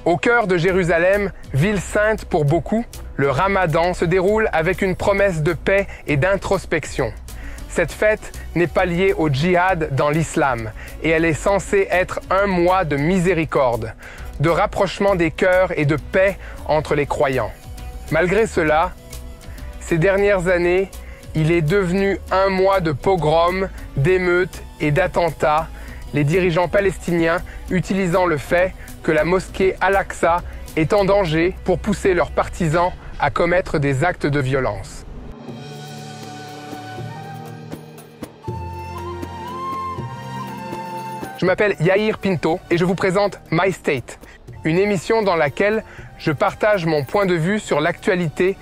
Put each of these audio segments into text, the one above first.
Au cœur de Jérusalem, ville sainte pour beaucoup, le Ramadan se déroule avec une promesse de paix et d'introspection. Cette fête n'est pas liée au djihad dans l'islam et elle est censée être un mois de miséricorde, de rapprochement des cœurs et de paix entre les croyants. Malgré cela, ces dernières années, il est devenu un mois de pogroms, d'émeutes et d'attentats, les dirigeants palestiniens utilisant le fait que la mosquée Al-Aqsa est en danger pour pousser leurs partisans à commettre des actes de violence. Je m'appelle Yair Pinto et je vous présente My State, une émission dans laquelle je partage mon point de vue sur l'actualité,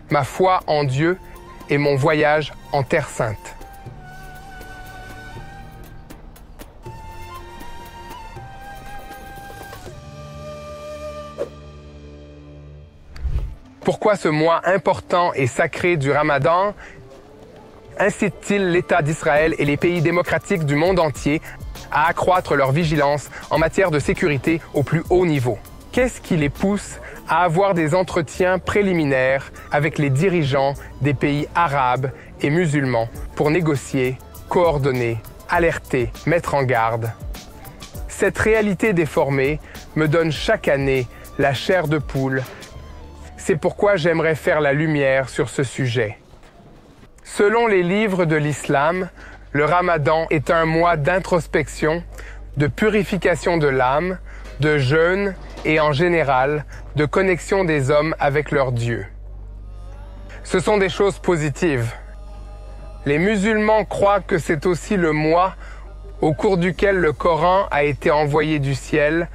ma foi en Dieu et mon voyage en Terre Sainte. Pourquoi ce mois important et sacré du Ramadan incite-t-il l'État d'Israël et les pays démocratiques du monde entier à accroître leur vigilance en matière de sécurité au plus haut niveau? Qu'est-ce qui les pousse à avoir des entretiens préliminaires avec les dirigeants des pays arabes et musulmans pour négocier, coordonner, alerter, mettre en garde? Cette réalité déformée me donne chaque année la chair de poule. C'est pourquoi j'aimerais faire la lumière sur ce sujet. Selon les livres de l'islam, le Ramadan est un mois d'introspection, de purification de l'âme, de jeûne et en général de connexion des hommes avec leur Dieu. Ce sont des choses positives. Les musulmans croient que c'est aussi le mois au cours duquel le Coran a été envoyé du ciel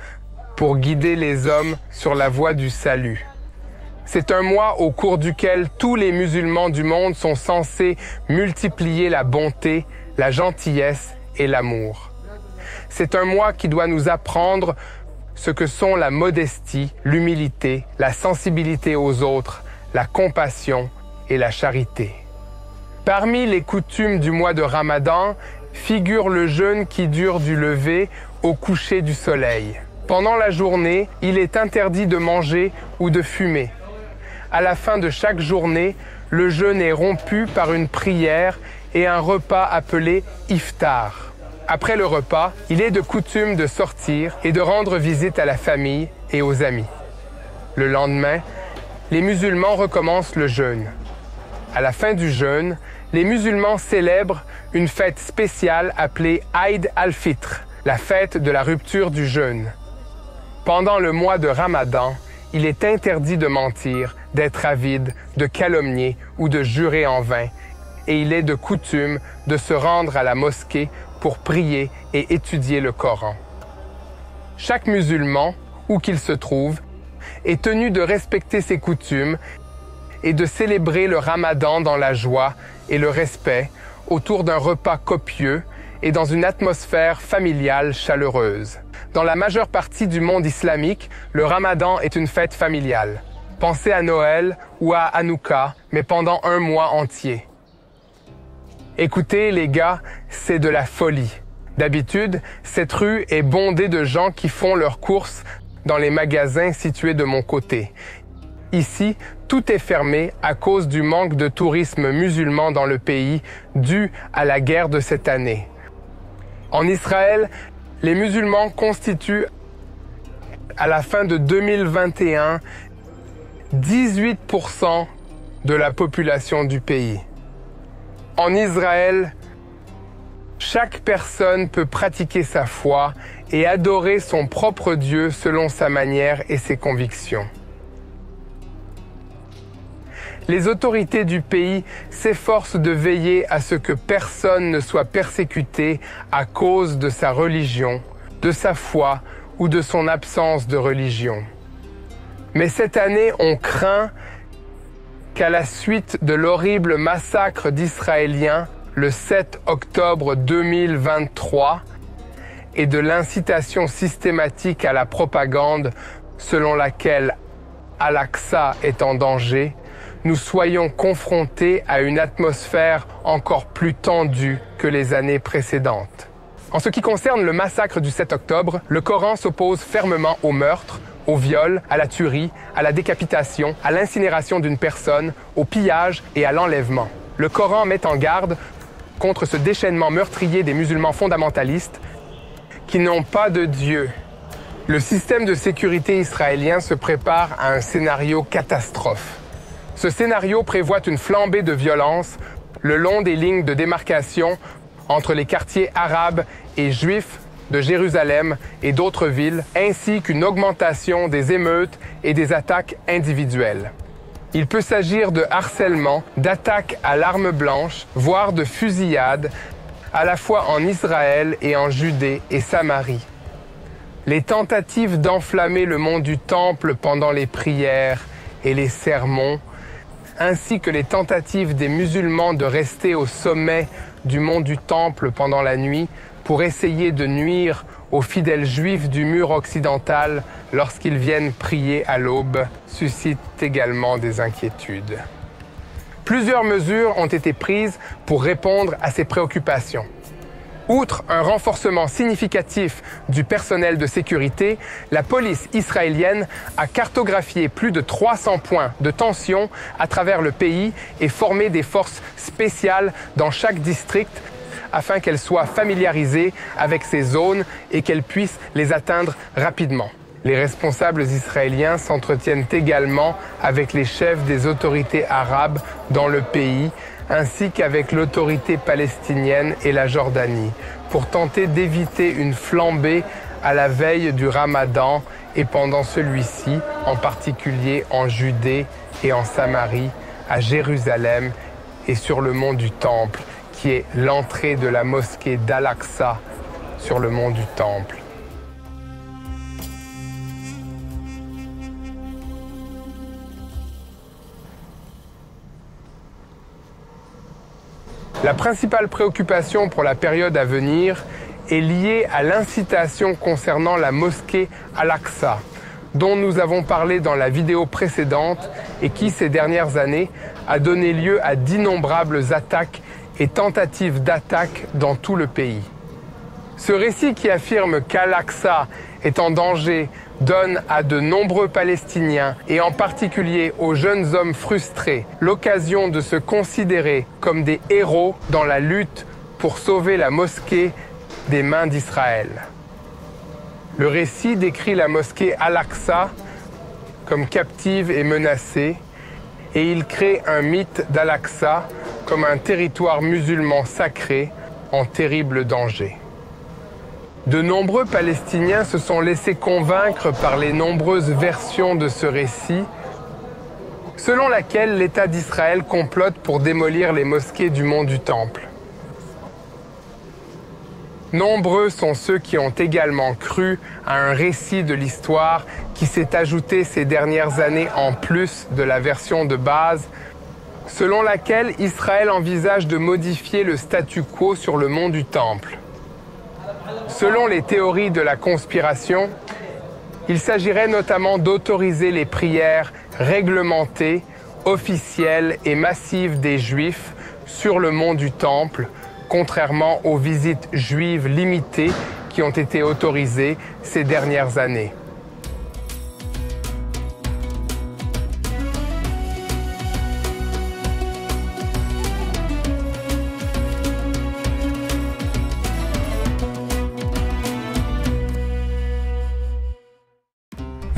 pour guider les hommes sur la voie du salut. C'est un mois au cours duquel tous les musulmans du monde sont censés multiplier la bonté, la gentillesse et l'amour. C'est un mois qui doit nous apprendre ce que sont la modestie, l'humilité, la sensibilité aux autres, la compassion et la charité. Parmi les coutumes du mois de Ramadan figure le jeûne qui dure du lever au coucher du soleil. Pendant la journée, il est interdit de manger ou de fumer. À la fin de chaque journée, le jeûne est rompu par une prière et un repas appelé iftar. Après le repas, il est de coutume de sortir et de rendre visite à la famille et aux amis. Le lendemain, les musulmans recommencent le jeûne. À la fin du jeûne, les musulmans célèbrent une fête spéciale appelée Eid al-Fitr, la fête de la rupture du jeûne. Pendant le mois de Ramadan, il est interdit de mentir, d'être avide, de calomnier ou de jurer en vain, et il est de coutume de se rendre à la mosquée pour prier et étudier le Coran. Chaque musulman, où qu'il se trouve, est tenu de respecter ses coutumes et de célébrer le Ramadan dans la joie et le respect autour d'un repas copieux et dans une atmosphère familiale chaleureuse. Dans la majeure partie du monde islamique, le Ramadan est une fête familiale. Pensez à Noël ou à Hanouka, mais pendant un mois entier. Écoutez, les gars, c'est de la folie. D'habitude, cette rue est bondée de gens qui font leurs courses dans les magasins situés de mon côté. Ici, tout est fermé à cause du manque de tourisme musulman dans le pays dû à la guerre de cette année. En Israël, les musulmans constituent, à la fin de 2021, 18% de la population du pays. En Israël, chaque personne peut pratiquer sa foi et adorer son propre Dieu selon sa manière et ses convictions. Les autorités du pays s'efforcent de veiller à ce que personne ne soit persécuté à cause de sa religion, de sa foi ou de son absence de religion. Mais cette année, on craint qu'à la suite de l'horrible massacre d'Israéliens le 7 octobre 2023 et de l'incitation systématique à la propagande selon laquelle Al-Aqsa est en danger, nous soyons confrontés à une atmosphère encore plus tendue que les années précédentes. En ce qui concerne le massacre du 7 octobre, le Coran s'oppose fermement au meurtre, au viol, à la tuerie, à la décapitation, à l'incinération d'une personne, au pillage et à l'enlèvement. Le Coran met en garde contre ce déchaînement meurtrier des musulmans fondamentalistes qui n'ont pas de Dieu. Le système de sécurité israélien se prépare à un scénario catastrophe. Ce scénario prévoit une flambée de violence le long des lignes de démarcation entre les quartiers arabes et juifs de Jérusalem et d'autres villes, ainsi qu'une augmentation des émeutes et des attaques individuelles. Il peut s'agir de harcèlement, d'attaques à l'arme blanche, voire de fusillades, à la fois en Israël et en Judée et Samarie. Les tentatives d'enflammer le mont du Temple pendant les prières et les sermons, ainsi que les tentatives des musulmans de rester au sommet du mont du Temple pendant la nuit pour essayer de nuire aux fidèles juifs du mur occidental lorsqu'ils viennent prier à l'aube, suscitent également des inquiétudes. Plusieurs mesures ont été prises pour répondre à ces préoccupations. Outre un renforcement significatif du personnel de sécurité, la police israélienne a cartographié plus de 300 points de tension à travers le pays et formé des forces spéciales dans chaque district afin qu'elles soient familiarisées avec ces zones et qu'elles puissent les atteindre rapidement. Les responsables israéliens s'entretiennent également avec les chefs des autorités arabes dans le pays, ainsi qu'avec l'autorité palestinienne et la Jordanie, pour tenter d'éviter une flambée à la veille du Ramadan et pendant celui-ci, en particulier en Judée et en Samarie, à Jérusalem et sur le mont du Temple, qui est l'entrée de la mosquée d'Al-Aqsa sur le mont du Temple. La principale préoccupation pour la période à venir est liée à l'incitation concernant la mosquée Al-Aqsa, dont nous avons parlé dans la vidéo précédente et qui, ces dernières années, a donné lieu à d'innombrables attaques et tentatives d'attaque dans tout le pays. Ce récit qui affirme qu'Al-Aqsa est en danger donne à de nombreux Palestiniens, et en particulier aux jeunes hommes frustrés, l'occasion de se considérer comme des héros dans la lutte pour sauver la mosquée des mains d'Israël. Le récit décrit la mosquée Al-Aqsa comme captive et menacée, et il crée un mythe d'Al-Aqsa comme un territoire musulman sacré en terrible danger. De nombreux Palestiniens se sont laissés convaincre par les nombreuses versions de ce récit, selon laquelle l'État d'Israël complote pour démolir les mosquées du mont du Temple. Nombreux sont ceux qui ont également cru à un récit de l'histoire qui s'est ajouté ces dernières années en plus de la version de base, selon laquelle Israël envisage de modifier le statu quo sur le mont du Temple. Selon les théories de la conspiration, il s'agirait notamment d'autoriser les prières réglementées, officielles et massives des Juifs sur le mont du Temple, contrairement aux visites juives limitées qui ont été autorisées ces dernières années.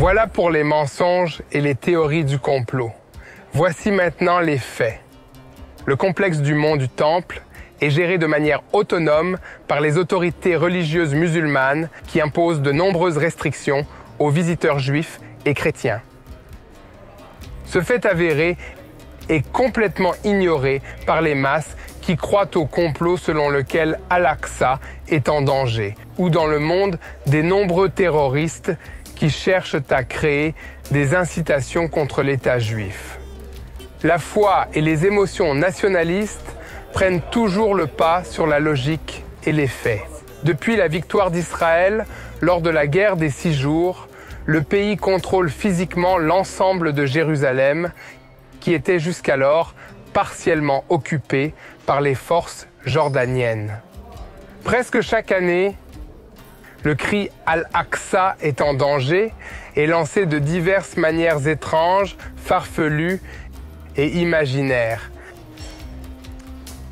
Voilà pour les mensonges et les théories du complot. Voici maintenant les faits. Le complexe du mont du Temple est géré de manière autonome par les autorités religieuses musulmanes qui imposent de nombreuses restrictions aux visiteurs juifs et chrétiens. Ce fait avéré est complètement ignoré par les masses qui croient au complot selon lequel Al-Aqsa est en danger, ou dans le monde des nombreux terroristes qui cherchent à créer des incitations contre l'État juif. La foi et les émotions nationalistes prennent toujours le pas sur la logique et les faits. Depuis la victoire d'Israël, lors de la guerre des 6 jours, le pays contrôle physiquement l'ensemble de Jérusalem, qui était jusqu'alors partiellement occupé par les forces jordaniennes. Presque chaque année, le cri Al-Aqsa est en danger et lancé de diverses manières étranges, farfelues et imaginaires.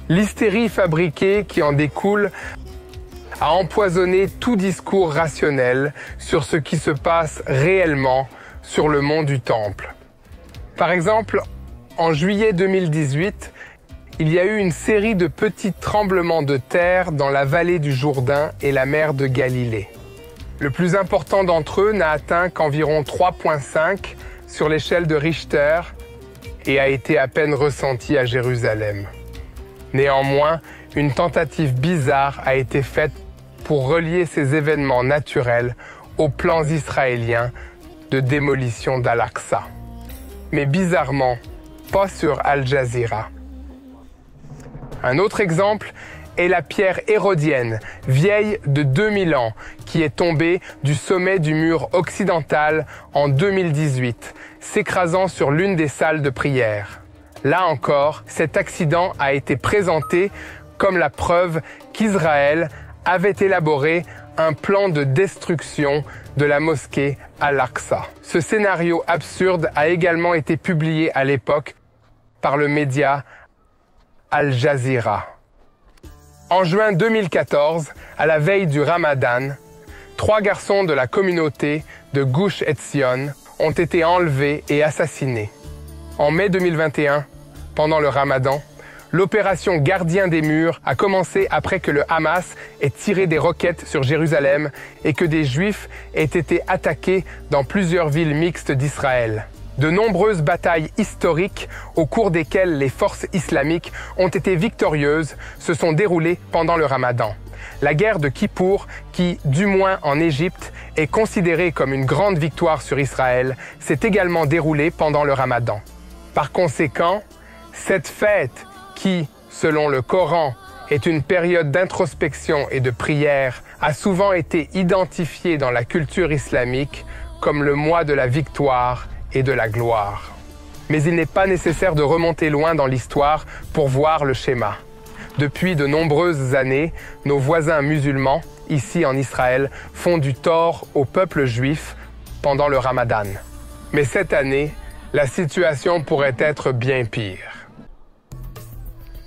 L'hystérie fabriquée qui en découle a empoisonné tout discours rationnel sur ce qui se passe réellement sur le mont du Temple. Par exemple, en juillet 2018, il y a eu une série de petits tremblements de terre dans la vallée du Jourdain et la mer de Galilée. Le plus important d'entre eux n'a atteint qu'environ 3,5 sur l'échelle de Richter et a été à peine ressenti à Jérusalem. Néanmoins, une tentative bizarre a été faite pour relier ces événements naturels aux plans israéliens de démolition d'Al-Aqsa. Mais bizarrement, pas sur Al Jazeera. Un autre exemple est la pierre hérodienne, vieille de 2000 ans, qui est tombée du sommet du mur occidental en 2018, s'écrasant sur l'une des salles de prière. Là encore, cet accident a été présenté comme la preuve qu'Israël avait élaboré un plan de destruction de la mosquée Al-Aqsa. Ce scénario absurde a également été publié à l'époque par le média Al Jazeera. En juin 2014, à la veille du Ramadan, 3 garçons de la communauté de Gush Etzion ont été enlevés et assassinés. En mai 2021, pendant le Ramadan, l'opération Gardien des murs a commencé après que le Hamas ait tiré des roquettes sur Jérusalem et que des Juifs aient été attaqués dans plusieurs villes mixtes d'Israël. De nombreuses batailles historiques au cours desquelles les forces islamiques ont été victorieuses se sont déroulées pendant le Ramadan. La guerre de Kippour, qui, du moins en Égypte, est considérée comme une grande victoire sur Israël, s'est également déroulée pendant le Ramadan. Par conséquent, cette fête qui, selon le Coran, est une période d'introspection et de prière, a souvent été identifiée dans la culture islamique comme le mois de la victoire et de la gloire. Mais il n'est pas nécessaire de remonter loin dans l'histoire pour voir le schéma. Depuis de nombreuses années, nos voisins musulmans, ici en Israël, font du tort au peuple juif pendant le Ramadan. Mais cette année, la situation pourrait être bien pire.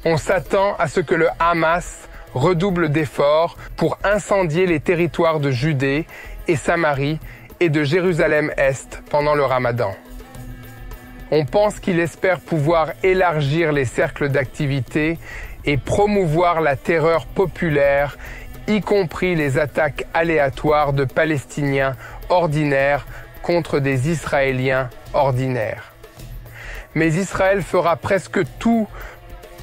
On s'attend à ce que le Hamas redouble d'efforts pour incendier les territoires de Judée et Samarie et de Jérusalem-Est pendant le Ramadan. On pense qu'il espère pouvoir élargir les cercles d'activité et promouvoir la terreur populaire, y compris les attaques aléatoires de Palestiniens ordinaires contre des Israéliens ordinaires. Mais Israël fera presque tout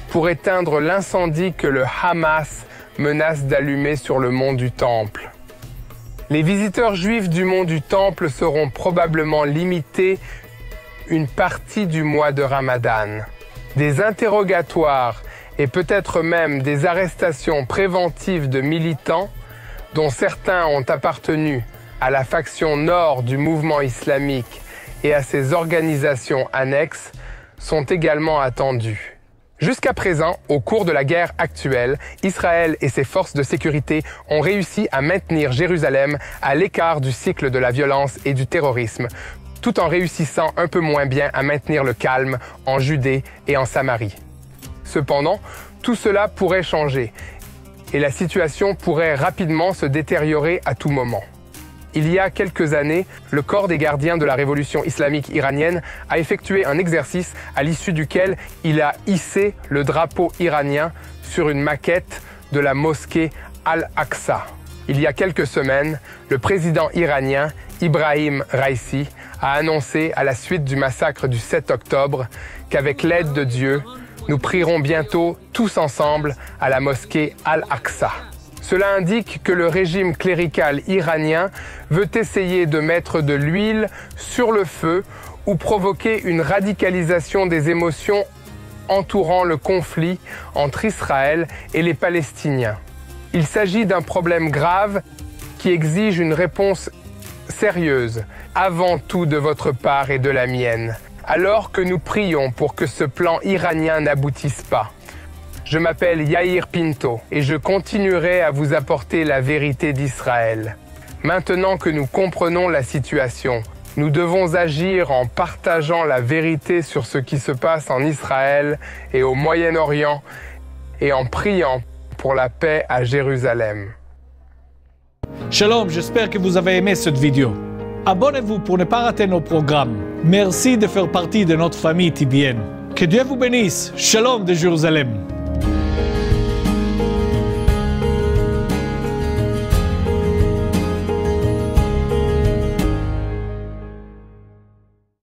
pour éteindre l'incendie que le Hamas menace d'allumer sur le mont du Temple. Les visiteurs juifs du mont du Temple seront probablement limités une partie du mois de Ramadan. Des interrogatoires et peut-être même des arrestations préventives de militants, dont certains ont appartenu à la faction nord du mouvement islamique et à ses organisations annexes, sont également attendus. Jusqu'à présent, au cours de la guerre actuelle, Israël et ses forces de sécurité ont réussi à maintenir Jérusalem à l'écart du cycle de la violence et du terrorisme, tout en réussissant un peu moins bien à maintenir le calme en Judée et en Samarie. Cependant, tout cela pourrait changer et la situation pourrait rapidement se détériorer à tout moment. Il y a quelques années, le corps des gardiens de la révolution islamique iranienne a effectué un exercice à l'issue duquel il a hissé le drapeau iranien sur une maquette de la mosquée Al-Aqsa. Il y a quelques semaines, le président iranien Ibrahim Raisi a annoncé à la suite du massacre du 7 octobre qu'avec l'aide de Dieu, nous prierons bientôt tous ensemble à la mosquée Al-Aqsa. Cela indique que le régime clérical iranien veut essayer de mettre de l'huile sur le feu ou provoquer une radicalisation des émotions entourant le conflit entre Israël et les Palestiniens. Il s'agit d'un problème grave qui exige une réponse sérieuse, avant tout de votre part et de la mienne, alors que nous prions pour que ce plan iranien n'aboutisse pas. Je m'appelle Yair Pinto et je continuerai à vous apporter la vérité d'Israël. Maintenant que nous comprenons la situation, nous devons agir en partageant la vérité sur ce qui se passe en Israël et au Moyen-Orient et en priant pour la paix à Jérusalem. Shalom, j'espère que vous avez aimé cette vidéo. Abonnez-vous pour ne pas rater nos programmes. Merci de faire partie de notre famille TBN. Que Dieu vous bénisse. Shalom de Jérusalem.